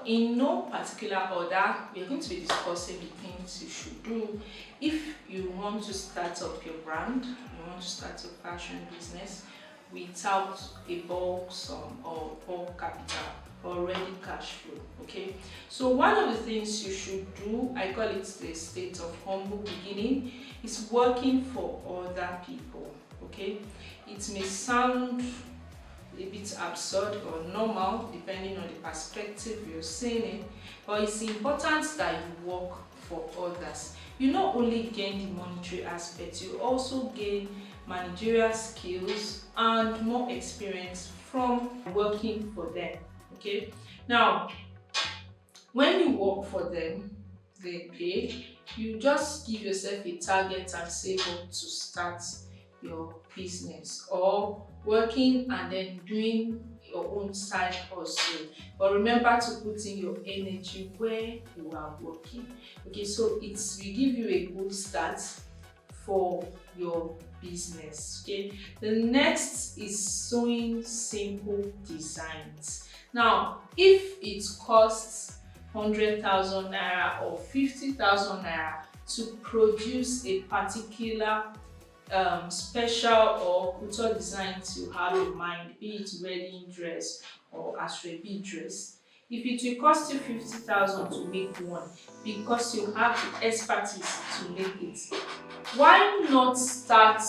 in no particular order, we are going to be discussing the things you should do if you want to start up your brand, you want to start a fashion business without a bulk sum or bulk capital or ready cash flow. Okay, so one of the things you should do, I call it the state of humble beginning, is working for other people. Okay, it may sound a bit absurd or normal depending on the perspective you're seeing it, but it's important that you work for others. You not only gain the monetary aspect, you also gain managerial skills and more experience from working for them. Okay, now when you work for them, they pay. You just give yourself a target and save up to start your business, or working and then doing your own side hustle. But remember to put in your energy where you are working. Okay, so it will give you a good start for your business. Okay, the next is sewing simple designs. Now, if it costs 100,000 naira or 50,000 naira to produce a particular special or couture designs you have in mind, be it wedding dress or asoebi dress, if it will cost you 50,000 to make one because you have the expertise to make it, why not start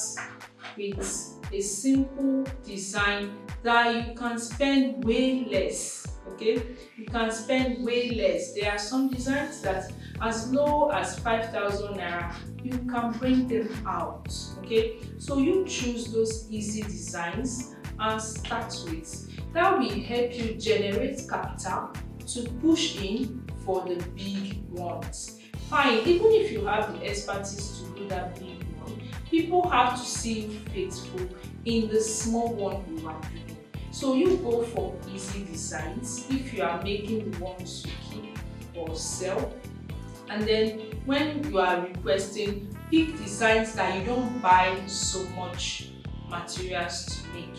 with a simple design that you can spend way less? Okay, you can spend way less. There are some designs that as low as 5,000 naira you can bring them out. Okay, so you choose those easy designs and start with. That will help you generate capital to push in for the big ones. Fine, even if you have the expertise to do that big one, people have to see you faithful in the small one you are doing. So you go for easy designs if you are making the ones you keep or sell. And then when you are requesting, pick designs that you don't buy so much materials to make.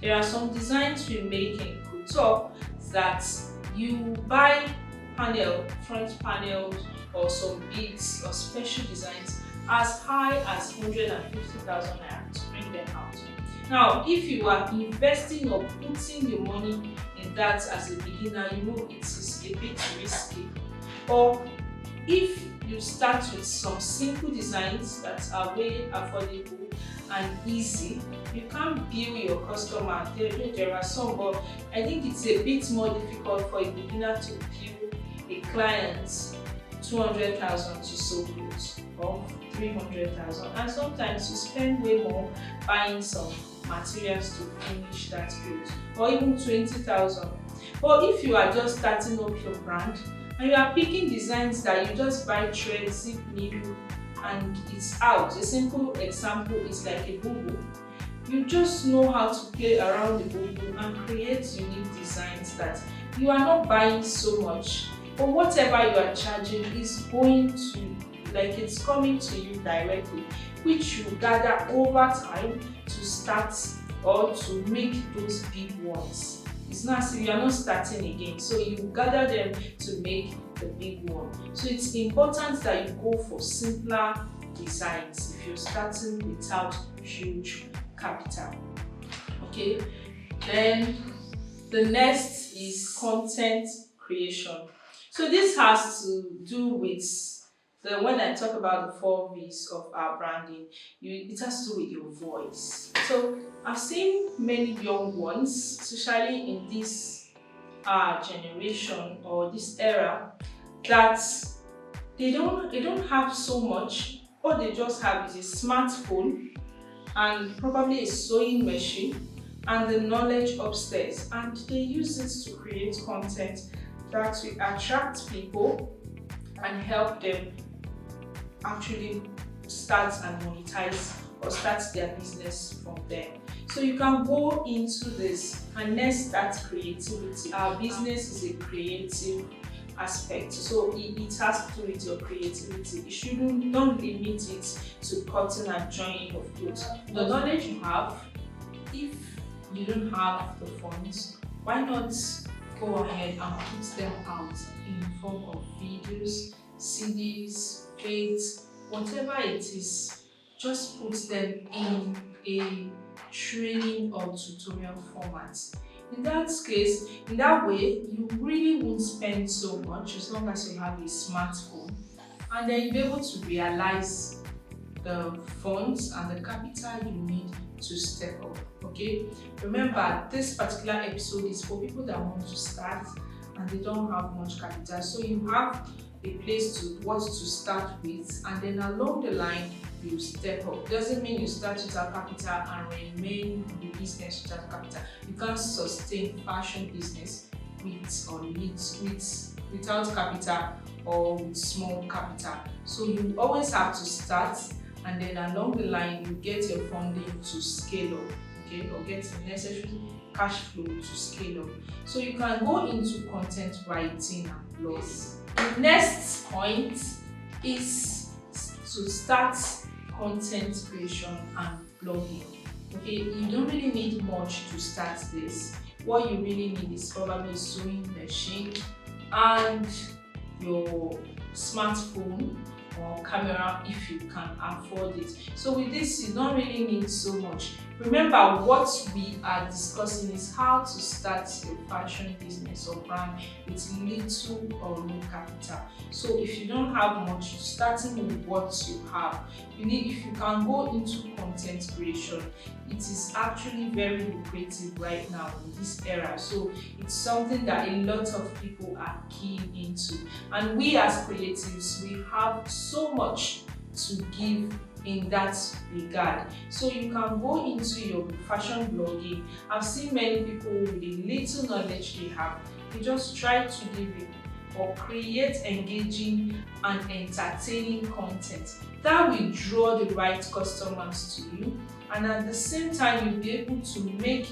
There are some designs we make in couture that you buy front panels or some beads or special designs as high as 150,000 naira to bring them out. Now, if you are investing or putting your money in that as a beginner, you know it is a bit risky. Or if you start with some simple designs that are very affordable and easy, you can bill your customer. There are some, but I think it's a bit more difficult for a beginner to bill a client 200,000 to sew clothes or 300,000, and sometimes you spend way more buying some materials to finish that clothes, or even 20,000. But if you are just starting up your brand and you are picking designs that you just buy thread, zip, needle, and it's out. A simple example is like a boo-boo. You just know how to play around the boo-boo and create unique designs that you are not buying so much, but whatever you are charging is going to, like, it's coming to you directly, which you gather over time to start or to make those big ones. It's not as if you are not starting again, so you gather them to make the big one. So it's important that you go for simpler designs if you're starting without huge capital. Okay, then the next is content creation. So this has to do with when I talk about the 4 V's of our branding, it has to do with your voice. So I've seen many young ones, especially in this generation or this era, that they don't have so much. All they just have is a smartphone and probably a sewing machine and the knowledge upstairs, and they use it to create content that will attract people and help them actually start and monetize or start their business from there. So you can go into this and next start creativity. Our business is a creative aspect, so it has to do with your creativity. You shouldn't don't limit it to cutting and joining of clothes. The knowledge you have, if you don't have the funds, why not go ahead and put them out in form of videos, CDs, plates, whatever it is. Just put them in a training or tutorial format. In that way, you really won't spend so much as long as you have a smartphone, and then you'll be able to realize the funds and the capital you need to step up. Okay, remember this particular episode is for people that want to start and they don't have much capital. So you have a place to what to start with, and then along the line you step up. Doesn't mean you start without capital and remain in the business without capital. You can't sustain fashion business without capital or with small capital. So you always have to start, and then along the line you get your funding to scale up, okay, or get the necessary cash flow to scale up. So you can go into content writing and blogs. The next point is to start content creation and blogging. Okay, you don't really need much to start this. What you really need is probably a sewing machine and your smartphone or camera if you can afford it. So with this, you don't really need so much. Remember, what we are discussing is how to start your fashion business or brand with little or no capital. So if you don't have much, starting with what you have, if you can go into content creation, it is actually very lucrative right now in this era. So it's something that a lot of people are keen into, and we as creatives, we have so much to give in that regard. So you can go into your fashion blogging. I've seen many people with the little knowledge they have, they just try to give it or create engaging and entertaining content that will draw the right customers to you, and at the same time you'll be able to make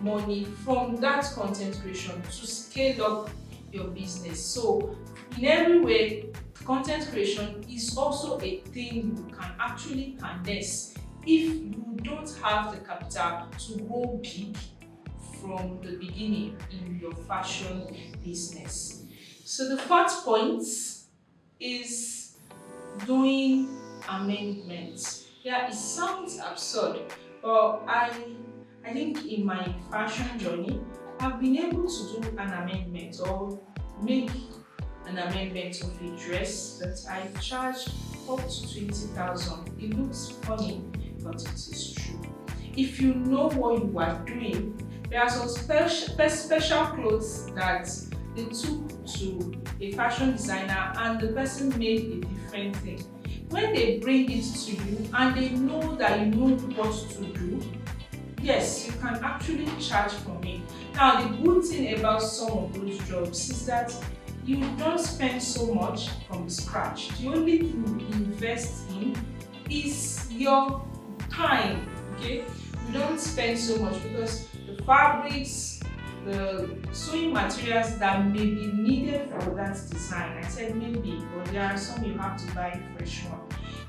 money from that content creation to scale up your business. So in every way, content creation is also a thing you can actually harness if you don't have the capital to go big from the beginning in your fashion business. So the fourth point is doing amendments. Yeah, it sounds absurd, but I think in my fashion journey, I've been able to do an amendment or make an amendment of a dress that I charged up to 20,000. It looks funny, but it is true. If you know what you are doing, there are some special clothes that they took to a fashion designer and the person made a different thing. When they bring it to you and they know that you know what to do, yes, you can actually charge from it. Now, the good thing about some of those jobs is that you don't spend so much from scratch. The only thing you invest in is your time, okay? You don't spend so much because the fabrics, the sewing materials that may be needed for that design, I said maybe, but there are some you have to buy fresh one,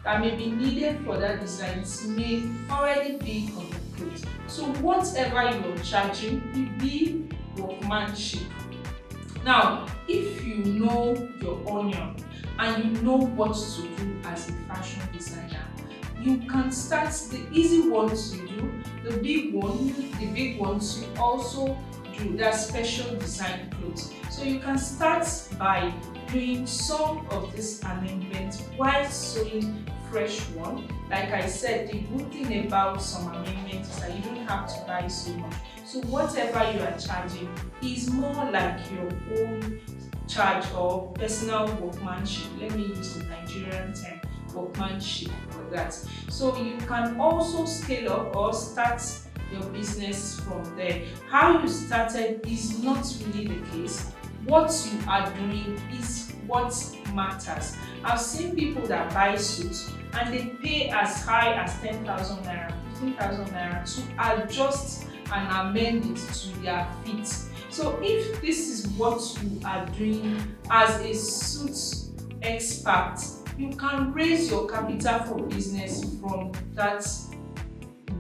that may be needed for that design may already be on the clothes. So whatever you're charging will be workmanship. Now, if you know your onion and you know what to do as a fashion designer, you can start the easy ones you do, the big ones you also do, that special design clothes. So you can start by doing some of this amendment while sewing fresh one. Like I said, the good thing about some amendments is that you don't have to buy so much. So whatever you are charging is more like your own charge or personal workmanship. Let me use the Nigerian term, workmanship, for that. So you can also scale up or start your business from there. How you started is not really the case. What you are doing is what matters. I've seen people that buy suits and they pay as high as 10,000 naira, 15,000 naira to adjust and amend it to their fit. So if this is what you are doing as a suit expert, you can raise your capital for business from that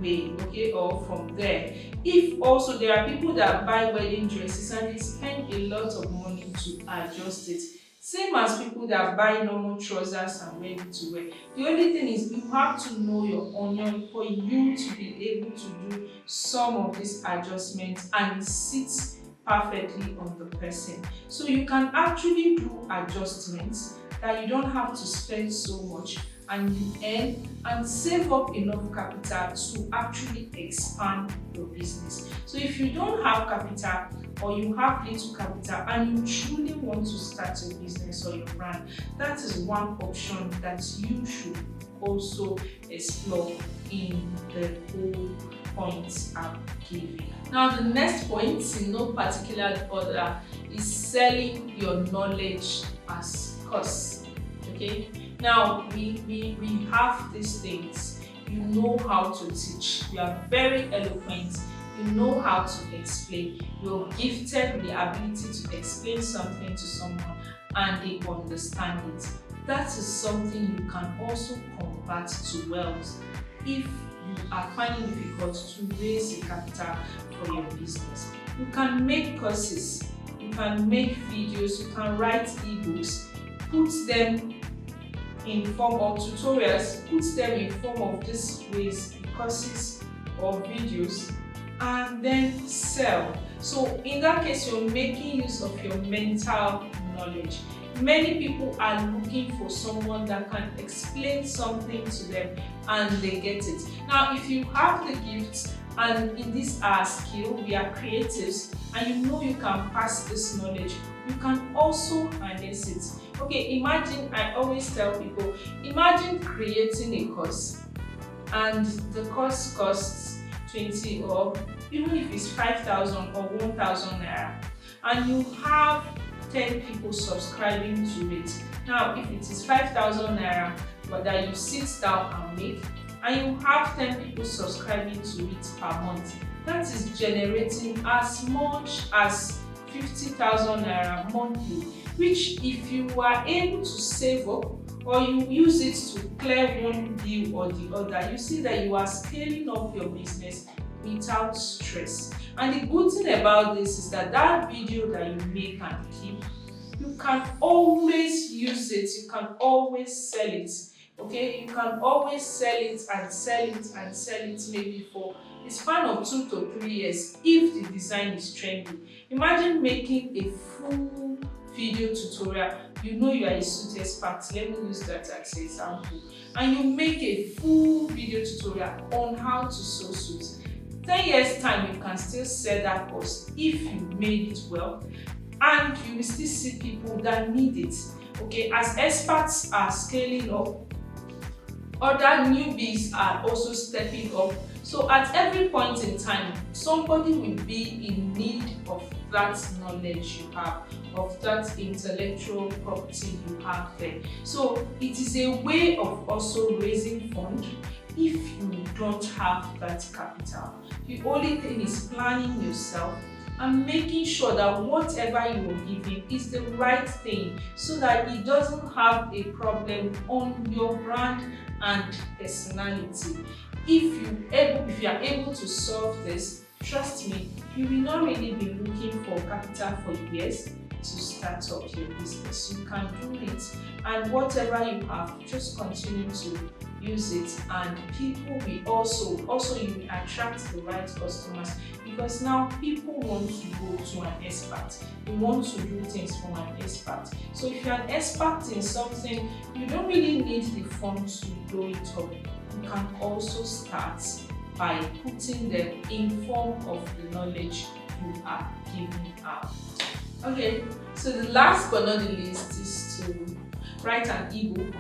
way, okay, or from there. If also there are people that buy wedding dresses and they spend a lot of money to adjust it, same as people that buy normal trousers and ready to wear. The only thing is you have to know your onion for you to be able to do some of these adjustments and it sits perfectly on the person. So you can actually do adjustments that you don't have to spend so much and you earn and save up enough capital to actually expand your business. So if you don't have capital or you have little capital and you truly want to start your business or your brand, that is one option that you should also explore in the whole points I'm giving. Now the next point, in no particular order, is selling your knowledge as course. Okay, now we have these things. You know how to teach, you are very eloquent, you know how to explain, you're gifted with the ability to explain something to someone and they understand it. That is something you can also convert to wealth if you are finding it difficult to raise a capital for your business. You can make courses, you can make videos, you can write ebooks, put them in form of tutorials, put them in form of these ways, courses or videos, and then sell. So in that case, you're making use of your mental knowledge. Many people are looking for someone that can explain something to them and they get it. Now, if you have the gifts and in this our skill, we are creatives, and you know you can pass this knowledge, you can also harness it. Okay, imagine, I always tell people, imagine creating a course and the course costs 20 or even if it's 5,000 or 1,000 naira, and you have 10 people subscribing to it. Now, if it is 5,000 naira, but that you sit down and make, and you have 10 people subscribing to it per month, that is generating as much as 50,000 naira monthly, which if you are able to save up or you use it to clear one bill or the other, you see that you are scaling up your business without stress. And the good thing about this is that that video that you make and keep, you can always use it, you can always sell it. Okay, you can always sell it and sell it and sell it maybe for a span of 2 to 3 years if the design is trendy. Imagine making a full video tutorial. You know you are a suit expert, let me use that as an example, and you make a full video tutorial on how to sew suits. 10 years time, you can still sell that course if you made it well, and you will still see people that need it. Okay, as experts are scaling up, other newbies are also stepping up. So at every point in time, somebody will be in need of that knowledge you have, of that intellectual property you have there. So it is a way of also raising funds if you don't have that capital. The only thing is planning yourself and making sure that whatever you are giving is the right thing so that it doesn't have a problem on your brand and personality. If you are able to solve this, trust me, you will not really be looking for capital for years to start up your business. You can do it, and whatever you have, just continue to use it, and people will also you will attract the right customers, because now people want to go to an expert. They want to do things from an expert. So if you're an expert in something, you don't really need the funds to blow it up. You can also start by putting them in form of the knowledge you are giving out. Okay, so the last but not the least is to write an ebook.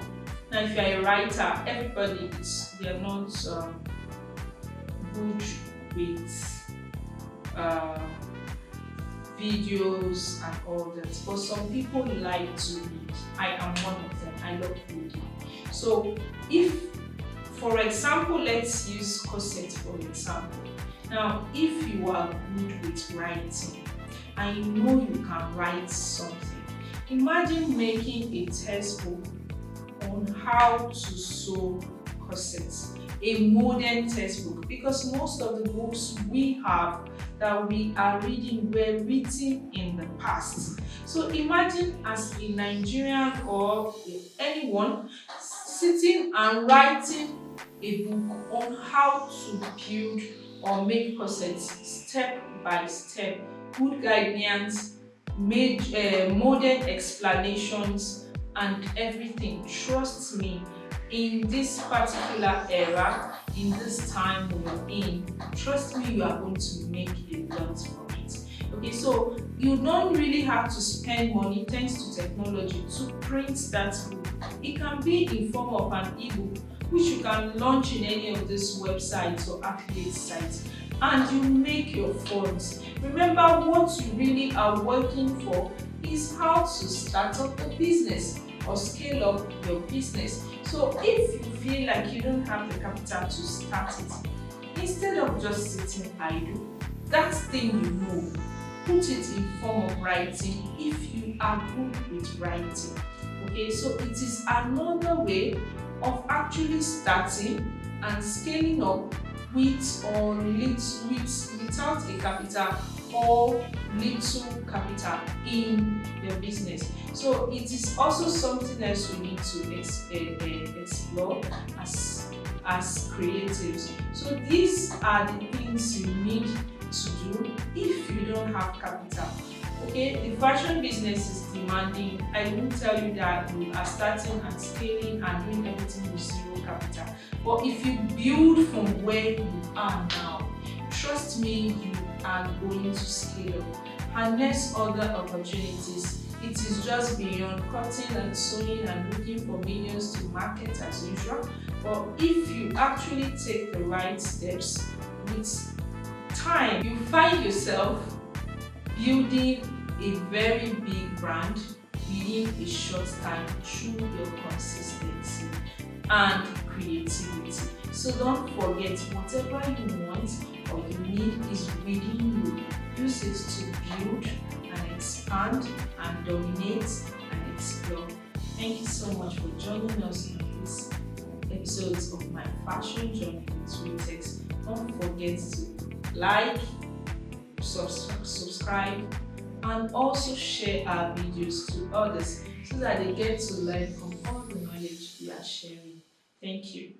Now, if you're a writer, everybody they're not good with videos and all that, but some people like to read. I am one of them. I love reading. So if, for example, let's use corset for example. Now, if you are good with writing and you know you can write something, imagine making a textbook on how to sew corsets. a modern textbook, because most of the books we have that we are reading were written in the past. So imagine as a Nigerian or anyone sitting and writing a book on how to build or make corsets step by step, good guidance, modern explanations and everything. Trust me, in this particular era, in this time we're in, trust me, you are going to make a lot from it. Okay, so you don't really have to spend money thanks to technology to print that book. It can be in form of an ebook which you can launch in any of these websites or affiliate sites, and you make your funds. Remember, what you really are working for is how to start up a business or scale up your business. So if you feel like you don't have the capital to start it, instead of just sitting idle, that thing you know, put it in form of writing if you are good with writing. Okay, so it is another way of actually starting and scaling up with or without a capital or little capital in your business. So it is also something else you need to explore as creatives. So these are the things you need to do if you don't have capital. Okay, the fashion business is demanding. I won't tell you that you are starting and scaling and doing everything with zero capital. But if you build from where you are now, trust me, you are going to scale up. Harness other opportunities. It is just beyond cutting and sewing and looking for millions to market as usual. But if you actually take the right steps, with time, you find yourself building a very big brand within a short time through your consistency and creativity. So don't forget, whatever you want or you need is within you. Use it to build and expand and dominate and explore. Thank you so much for joining us in this episodes of my fashion journey with RETEX. Don't forget to like, subscribe, and also share our videos to others so that they get to learn from all the knowledge we are sharing. Thank you.